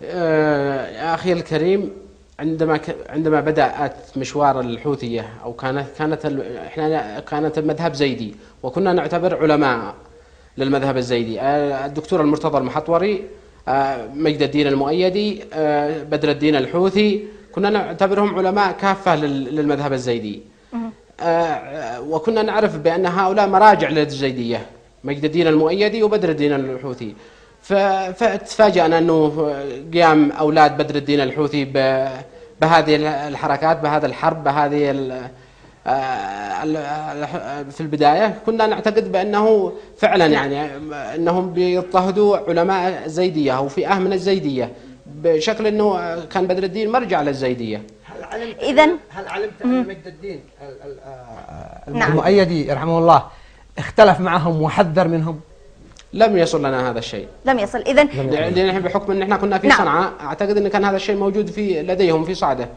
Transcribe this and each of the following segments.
يا أخي الكريم، عندما بدأت مشوار الحوثية، أو إحنا كانت المذهب زيدي، وكنا نعتبر علماء للمذهب الزيدي، الدكتور المرتضى المحطوري، مجد الدين المؤيدي، بدر الدين الحوثي، كنا نعتبرهم علماء كافة للمذهب الزيدي. وكنا نعرف بأن هؤلاء مراجع للزيدية، مجد الدين المؤيدي وبدر الدين الحوثي. فتفاجأنا أنه قيام أولاد بدر الدين الحوثي بهذه الحركات، بهذا الحرب، بهذه في البداية كنا نعتقد بأنه فعلا يعني أنهم بيضطهدوا علماء الزيدية أو فئة من الزيدية، بشكل أنه كان بدر الدين مرجع للزيدية. هل علمت أن مجد الدين المؤيدي رحمه الله اختلف معهم وحذر منهم؟ لم يصل لنا هذا الشيء. لم يصل. إذن لأن بحكم أن احنا كنا في صنعاء، أعتقد أن كان هذا الشيء موجود لديهم في صعدة.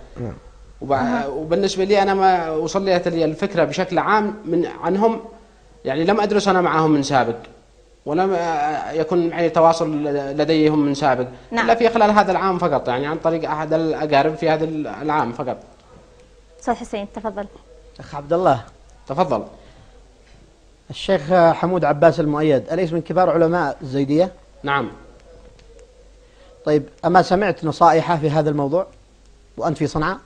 وبالنسبة لي أنا ما وصلت لي الفكرة بشكل عام عنهم، يعني لم أدرس أنا معهم من سابق، ولم يكن معي تواصل لديهم من سابق، إلا في خلال هذا العام فقط، يعني عن طريق أحد الأقارب في هذا العام فقط. أستاذ حسين تفضل. أخ عبد الله تفضل. الشيخ حمود عباس المؤيد أليس من كبار علماء الزيدية؟ نعم. طيب، أما سمعت نصائحه في هذا الموضوع وأنت في صنعاء؟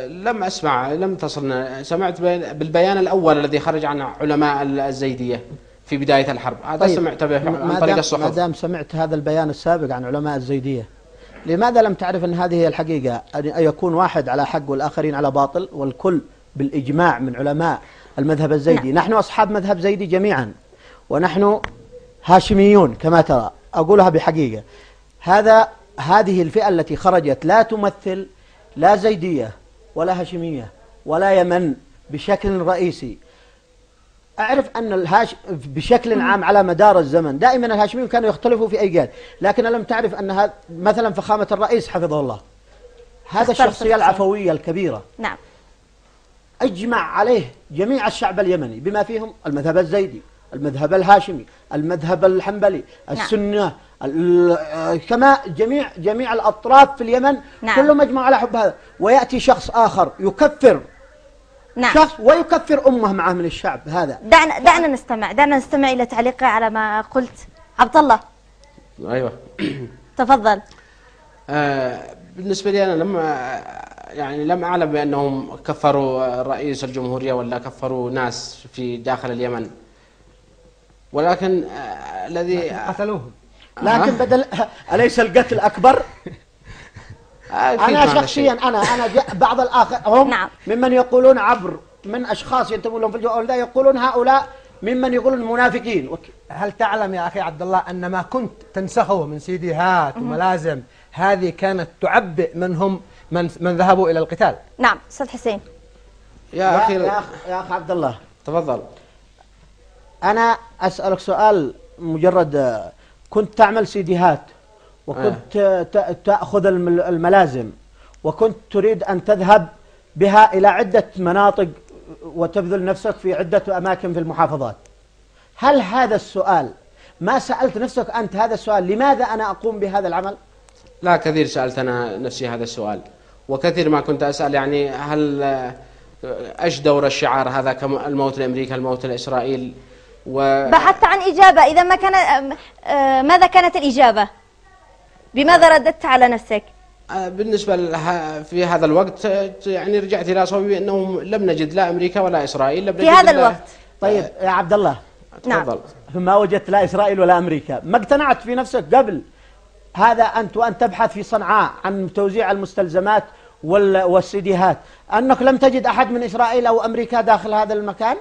لم أسمع، لم تصلنا. سمعت بالبيان الأول الذي خرج عن علماء الزيدية في بداية الحرب، هذا طيب، سمعت به عن طريق الصحف. ما دام سمعت هذا البيان السابق عن علماء الزيدية، لماذا لم تعرف أن هذه هي الحقيقة، أن يكون واحد على حق والآخرين على باطل، والكل بالإجماع من علماء المذهب الزيدي؟ نحن أصحاب مذهب زيدي جميعا، ونحن هاشميون كما ترى، أقولها بحقيقة. هذه الفئة التي خرجت لا تمثل لا زيدية ولا هاشمية ولا يمن بشكل رئيسي. أعرف أن بشكل عام على مدار الزمن دائما الهاشميون كانوا يختلفوا في أي قال، لكن لم تعرف أن مثلا فخامة الرئيس حفظه الله، هذا الشخصية العفوية الكبيرة، نعم، أجمع عليه جميع الشعب اليمني بما فيهم المذهب الزيدي، المذهب الهاشمي، المذهب الحنبلي، السنة، كما جميع الأطراف في اليمن، كلهم أجمعوا على حب هذا. ويأتي شخص آخر يكفر شخص ويكفر أمه معه من الشعب هذا. دعنا نستمع إلى تعليقه على ما قلت. عبد الله. أيوة. تفضل. بالنسبة لي أنا لم أعلم بأنهم كفروا رئيس الجمهورية ولا كفروا ناس في داخل اليمن، ولكن الذي قتلوهم. لكن بدل أليس القتل أكبر؟ أنا شخصيا أنا بعض الآخر هم ممن يقولون عبر من أشخاص ينتمون لهم في الجو، يقولون هؤلاء ممن يقولون منافقين. هل تعلم يا أخي عبد الله أن ما كنت تنسخه من سيديهات وملازم هذه كانت تعبئ من ذهبوا إلى القتال؟ نعم. أستاذ حسين. يا أخ عبد الله تفضل. أنا أسألك سؤال مجرد. كنت تعمل سيديهات، وكنت تأخذ الملازم، وكنت تريد أن تذهب بها إلى عدة مناطق وتبذل نفسك في عدة أماكن في المحافظات. هل هذا السؤال ما سألت نفسك أنت هذا السؤال، لماذا أنا أقوم بهذا العمل؟ لا، كثير سألت أنا نفسي هذا السؤال، وكثير ما كنت أسأل يعني هل إيش دور الشعار هذا، الموت لأمريكا، الموت لإسرائيل، بحثت عن إجابة. إذا ما كان ماذا كانت الإجابة؟ بماذا رددت على نفسك؟ بالنسبة في هذا الوقت يعني رجعت إلى صوابي أنه لم نجد لا أمريكا ولا إسرائيل في هذا الوقت. طيب يا عبد الله، تفضل. ما وجدت لا إسرائيل ولا أمريكا، ما اقتنعت في نفسك قبل هذا أنت وأن تبحث في صنعاء عن توزيع المستلزمات والسيديهات أنك لم تجد أحد من إسرائيل أو أمريكا داخل هذا المكان؟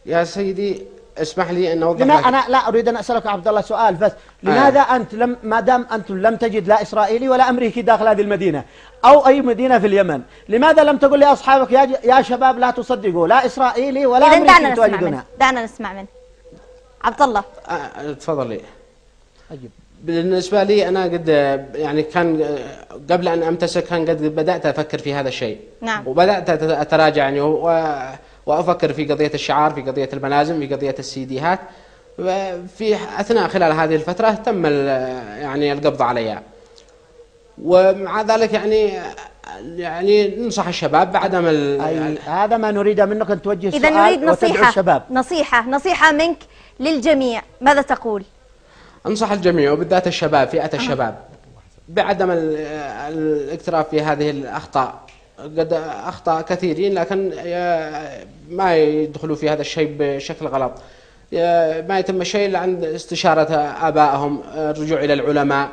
يا سيدي اسمح لي أن أوضح لك. أنا لا أريد أن أسألك عبد الله سؤال بس. لماذا أنت ما دام أنتم لم تجد لا إسرائيلي ولا أمريكي داخل هذه المدينة أو أي مدينة في اليمن، لماذا لم تقول لأصحابك يا شباب لا تصدقوا لا إسرائيلي ولا أمريكي تواجدونها؟ دعنا نسمع منه. عبد الله. تفضلي. بالنسبة لي أنا قد يعني كان قبل أن أمتسك كان قد بدأت أفكر في هذا الشيء. نعم. وبدأت أتراجع يعني وأفكر في قضية الشعار، في قضية الملازم، في قضية السيديهات، في أثناء خلال هذه الفترة تم يعني القبض عليها. ومع ذلك يعني ننصح الشباب بعدم هذا ما نريد منك أن توجه إذا نريد السؤال وتدعو نصيحة الشباب. نصيحة منك للجميع، ماذا تقول؟ أنصح الجميع وبالذات الشباب، فئة الشباب، بعدم الاقتراف في هذه الأخطاء. قد أخطأ كثيرين لكن ما يدخلوا في هذا الشيء بشكل غلط. ما يتم الشيء إلا عند استشارة آبائهم، الرجوع إلى العلماء،